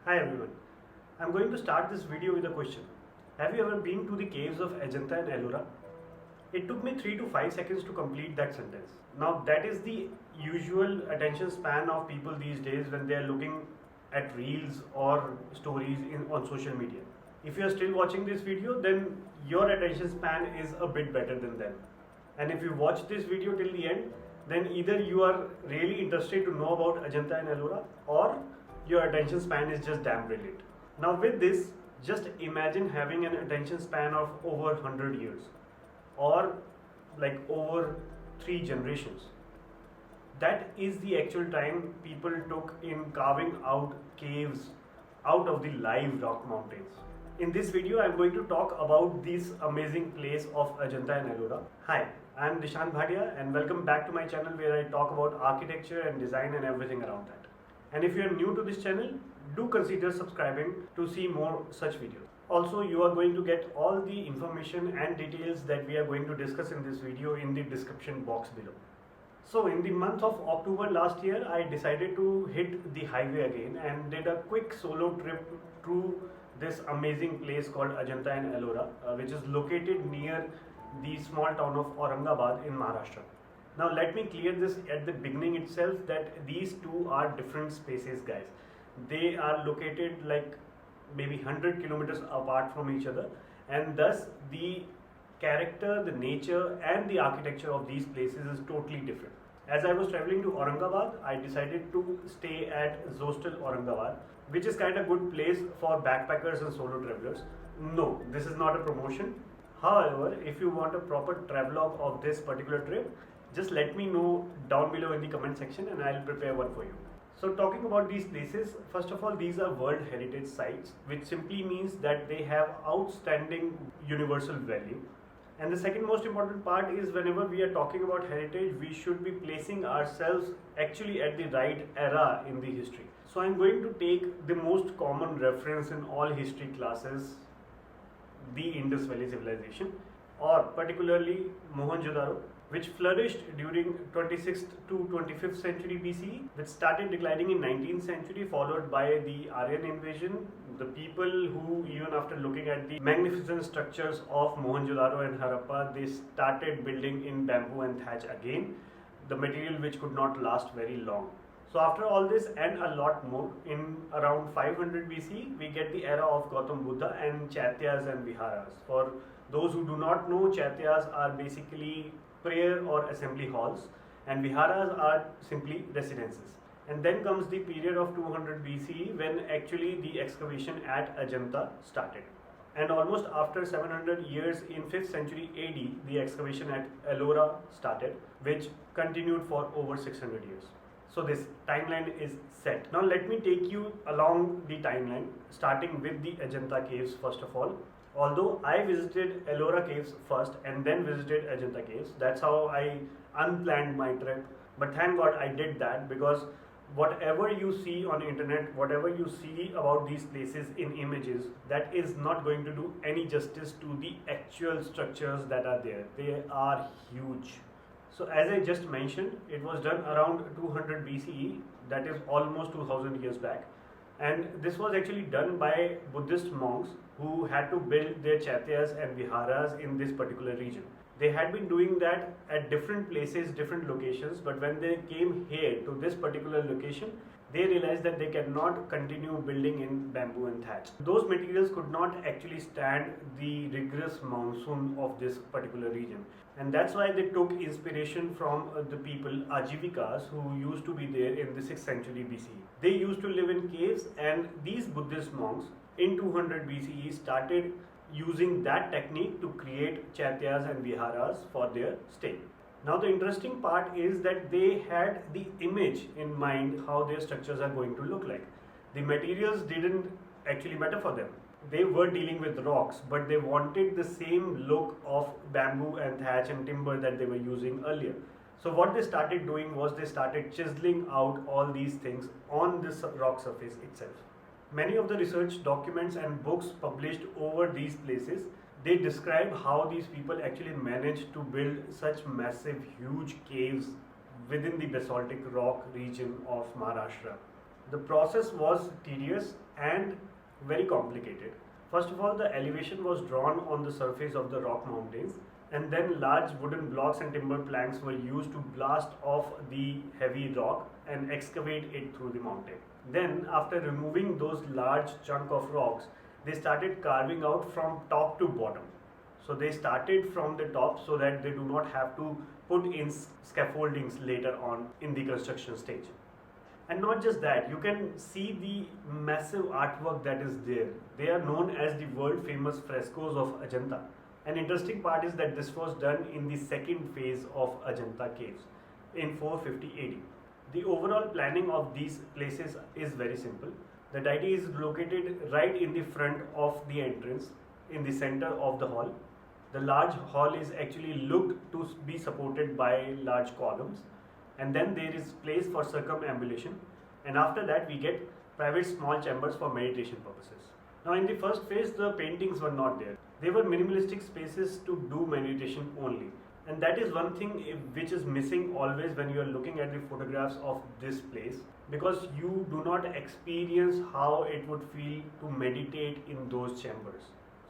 Hi everyone. I'm going to start this video with a question. Have you ever been to the caves of Ajanta and Ellora? It took me 3 to 5 seconds to complete that sentence. Now that is the usual attention span of people these days when they are looking at reels or stories on social media. If you are still watching this video, then your attention span is a bit better than them. And if you watch this video till the end, then either you are really interested to know about Ajanta and Ellora, or your attention span is just damn brilliant. Now with this, just imagine having an attention span of over 100 years or like over 3 generations. That is the actual time people took in carving out caves out of the live rock mountains. In this video, I'm going to talk about this amazing place of Ajanta and Ellora. Hi, I'm Dishant Bhatia and welcome back to my channel where I talk about architecture and design and everything around that. And if you are new to this channel, do consider subscribing to see more such videos. Also, you are going to get all the information and details that we are going to discuss in this video in the description box below. So in the month of October last year, I decided to hit the highway again and did a quick solo trip through this amazing place called Ajanta and Ellora, which is located near the small town of Aurangabad in Maharashtra. Now let me clear this at the beginning itself that these two are different spaces, guys. They are located like maybe 100 kilometers apart from each other, and thus the character, the nature and the architecture of these places is totally different. As I was traveling to Aurangabad, I decided to stay at ZOSTEL Aurangabad, which is kind of good place for backpackers and solo travelers. No, this is not a promotion. However, if you want a proper travelogue of this particular trip, just let me know down below in the comment section and I'll prepare one for you. So talking about these places, first of all, these are World Heritage Sites, which simply means that they have outstanding universal value. And the second most important part is whenever we are talking about heritage, we should be placing ourselves actually at the right era in the history. So I'm going to take the most common reference in all history classes, the Indus Valley Civilization, or particularly Mohenjo-daro, which flourished during 26th to 25th century BCE, which started declining in 19th century, followed by the Aryan invasion. The people who, even after looking at the magnificent structures of Mohenjo-daro and Harappa, they started building in bamboo and thatch again, the material which could not last very long. So after all this and a lot more, in around 500 BC, we get the era of Gautam Buddha and Chaityas and Viharas. For those who do not know, Chaityas are basically prayer or assembly halls and Viharas are simply residences. And then comes the period of 200 BCE when actually the excavation at Ajanta started. And almost after 700 years in 5th century AD, the excavation at Ellora started, which continued for over 600 years. So this timeline is set. Now let me take you along the timeline, starting with the Ajanta Caves first of all. Although I visited Ellora Caves first and then visited Ajanta Caves, that's how I unplanned my trip. But thank God I did that, because whatever you see on internet, whatever you see about these places in images, that is not going to do any justice to the actual structures that are there. They are huge. So as I just mentioned, it was done around 200 BCE, that is almost 2000 years back. And this was actually done by Buddhist monks who had to build their chaityas and viharas in this particular region. They had been doing that at different places, different locations, but when they came here to this particular location, they realized that they cannot continue building in bamboo and thatch. Those materials could not actually stand the rigorous monsoon of this particular region. And that's why they took inspiration from the people, Ajivikas, who used to be there in the 6th century BCE. They used to live in caves, and these Buddhist monks in 200 BCE started using that technique to create chaityas and viharas for their stay. Now the interesting part is that they had the image in mind how their structures are going to look like. The materials didn't actually matter for them. They were dealing with rocks, but they wanted the same look of bamboo and thatch and timber that they were using earlier. So what they started doing was they started chiseling out all these things on this rock surface itself. Many of the research documents and books published over these places, they describe how these people actually managed to build such massive, huge caves within the basaltic rock region of Maharashtra. The process was tedious and very complicated. First of all, the elevation was drawn on the surface of the rock mountains, and then large wooden blocks and timber planks were used to blast off the heavy rock and excavate it through the mountain. Then, after removing those large chunk of rocks, they started carving out from top to bottom. So they started from the top so that they do not have to put in scaffoldings later on in the construction stage. And not just that, you can see the massive artwork that is there. They are known as the world famous frescoes of Ajanta. An interesting part is that this was done in the second phase of Ajanta Caves in 450 AD. The overall planning of these places is very simple. The deity is located right in the front of the entrance, in the center of the hall. The large hall is actually looked to be supported by large columns, and then there is place for circumambulation, and after that we get private small chambers for meditation purposes. Now in the first phase the paintings were not there. They were minimalistic spaces to do meditation only, and that is one thing which is missing always when you are looking at the photographs of this place, because you do not experience how it would feel to meditate in those chambers.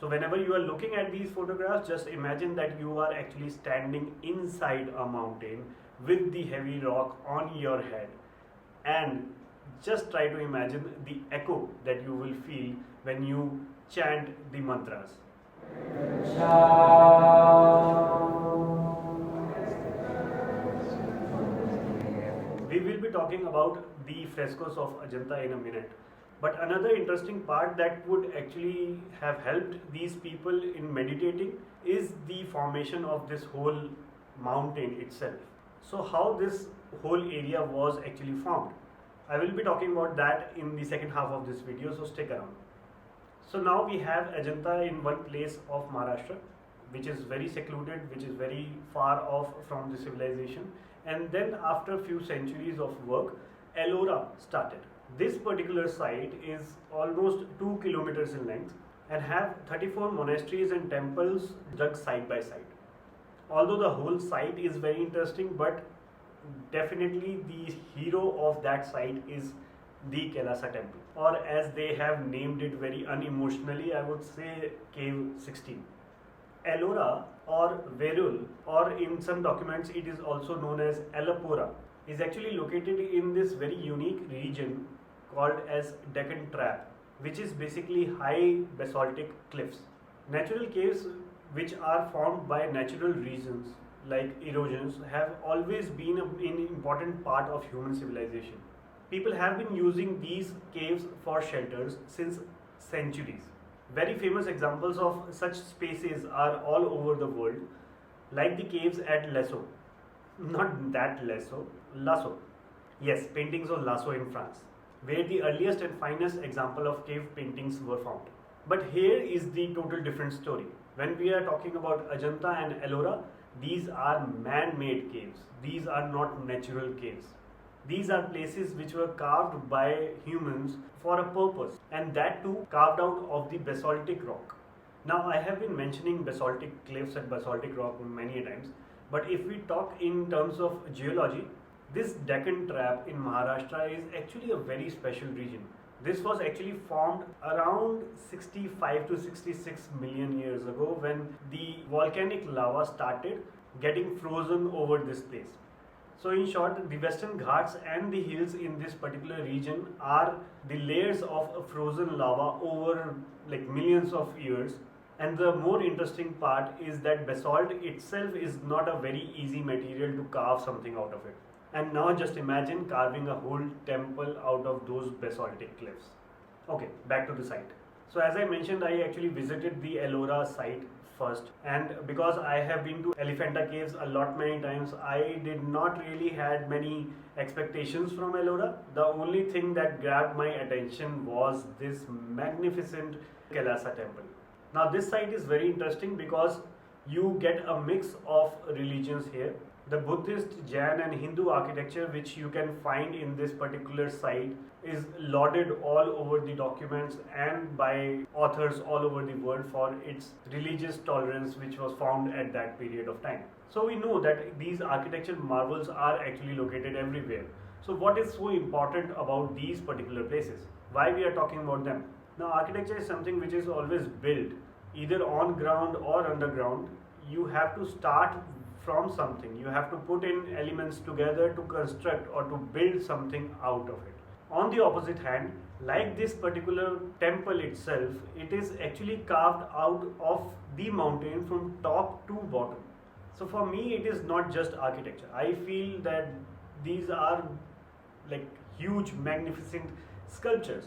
So whenever you are looking at these photographs, just imagine that you are actually standing inside a mountain with the heavy rock on your head, and just try to imagine the echo that you will feel when you chant the mantras. We will be talking about the frescoes of Ajanta in a minute. But another interesting part that would actually have helped these people in meditating is the formation of this whole mountain itself. So how this whole area was actually formed. I will be talking about that in the second half of this video, so stick around. So now we have Ajanta in one place of Maharashtra, which is very secluded, which is very far off from the civilization. And then after a few centuries of work, Ellora started. This particular site is almost 2 kilometers in length and have 34 monasteries and temples dug side by side. Although the whole site is very interesting, but definitely the hero of that site is the Kailasa temple, or as they have named it very unemotionally, I would say Cave 16. Ellora or Verul, or in some documents it is also known as Ellapora, is actually located in this very unique region called as Deccan Trap, which is basically high basaltic cliffs. Natural caves which are formed by natural reasons like erosions have always been an important part of human civilization. People have been using these caves for shelters since centuries. Very famous examples of such spaces are all over the world, like the caves at Lascaux. Not that Lascaux, Lascaux. Yes, paintings of Lascaux in France, where the earliest and finest example of cave paintings were found. But here is the total different story. When we are talking about Ajanta and Ellora, these are man-made caves. These are not natural caves. These are places which were carved by humans for a purpose, and that too carved out of the basaltic rock. Now I have been mentioning basaltic cliffs and basaltic rock many times, but if we talk in terms of geology, this Deccan Trap in Maharashtra is actually a very special region. This was actually formed around 65 to 66 million years ago when the volcanic lava started getting frozen over this place. So in short, the Western Ghats and the hills in this particular region are the layers of frozen lava over like millions of years. And the more interesting part is that basalt itself is not a very easy material to carve something out of it. And now just imagine carving a whole temple out of those basaltic cliffs. Okay, back to the site. So as I mentioned, I actually visited the Ellora site first, and because I have been to Elephanta Caves a lot many times, I did not really had many expectations from Ellora. The only thing that grabbed my attention was this magnificent Kailasa temple. Now this site is very interesting because you get a mix of religions here. The Buddhist, Jain and Hindu architecture which you can find in this particular site is lauded all over the documents and by authors all over the world for its religious tolerance which was found at that period of time. So we know that these architectural marvels are actually located everywhere. So what is so important about these particular places? Why we are talking about them? Now architecture is something which is always built either on ground or underground. You have to start from something. You have to put in elements together to construct or to build something out of it. On the opposite hand, like this particular temple itself, it is actually carved out of the mountain from top to bottom. So for me, it is not just architecture. I feel that these are like huge, magnificent sculptures.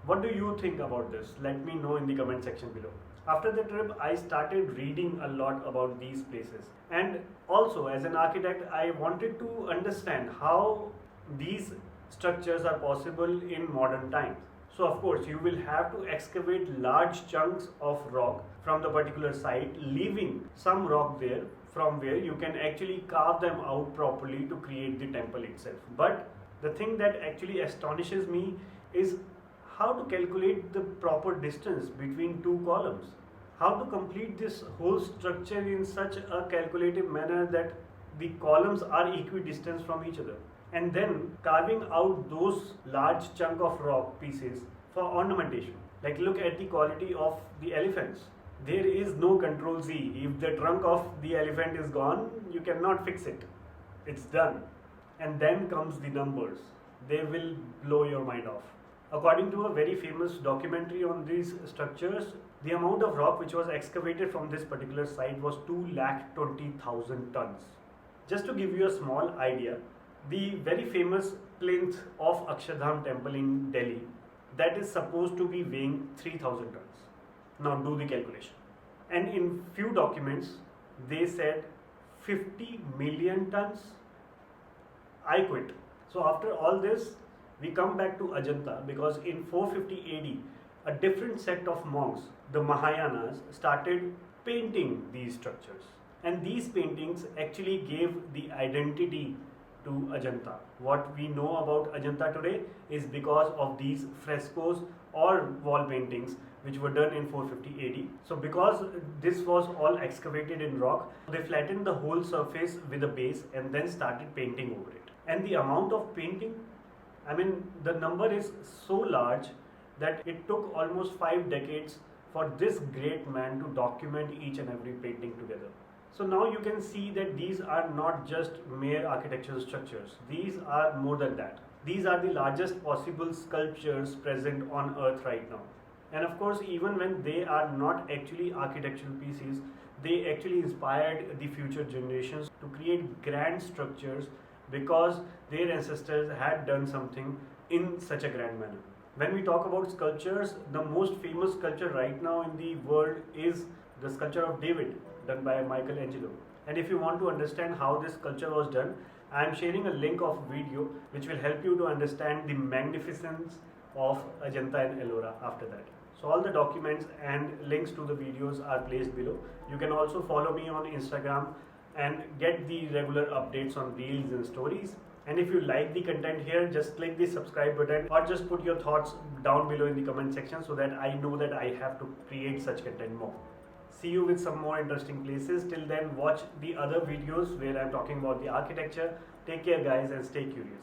What do you think about this? Let me know in the comment section below. After the trip, I started reading a lot about these places. And also, as an architect, I wanted to understand how these structures are possible in modern times. So of course, you will have to excavate large chunks of rock from the particular site, leaving some rock there from where you can actually carve them out properly to create the temple itself. But the thing that actually astonishes me is how to calculate the proper distance between two columns. How to complete this whole structure in such a calculative manner that the columns are equidistant from each other. And then carving out those large chunk of rock pieces for ornamentation. Like look at the quality of the elephants. There is no control Z. If the trunk of the elephant is gone, you cannot fix it. It's done. And then comes the numbers. They will blow your mind off. According to a very famous documentary on these structures, the amount of rock which was excavated from this particular site was 220,000 tons. Just to give you a small idea, the very famous plinth of Akshardham temple in Delhi, that is supposed to be weighing 3,000 tons. Now do the calculation. And in few documents, they said 50 million tons. I quit. So after all this, we come back to Ajanta because in 450 AD, a different sect of monks, the Mahayanas, started painting these structures. And these paintings actually gave the identity to Ajanta. What we know about Ajanta today is because of these frescoes or wall paintings which were done in 450 AD. So because this was all excavated in rock, they flattened the whole surface with a base and then started painting over it. And the amount of painting, I mean, the number is so large that it took almost 5 decades for this great man to document each and every painting together. So now you can see that these are not just mere architectural structures. These are more than that. These are the largest possible sculptures present on earth right now. And of course, even when they are not actually architectural pieces, they actually inspired the future generations to create grand structures because their ancestors had done something in such a grand manner. When we talk about sculptures, the most famous sculpture right now in the world is the sculpture of David, done by Michelangelo. And if you want to understand how this sculpture was done, I am sharing a link of video which will help you to understand the magnificence of Ajanta and Ellora after that. So all the documents and links to the videos are placed below. You can also follow me on Instagram and get the regular updates on reels and stories. And if you like the content here, just click the subscribe button or just put your thoughts down below in the comment section so that I know that I have to create such content more. See you with some more interesting places. Till then, watch the other videos where I'm talking about the architecture. Take care guys and stay curious.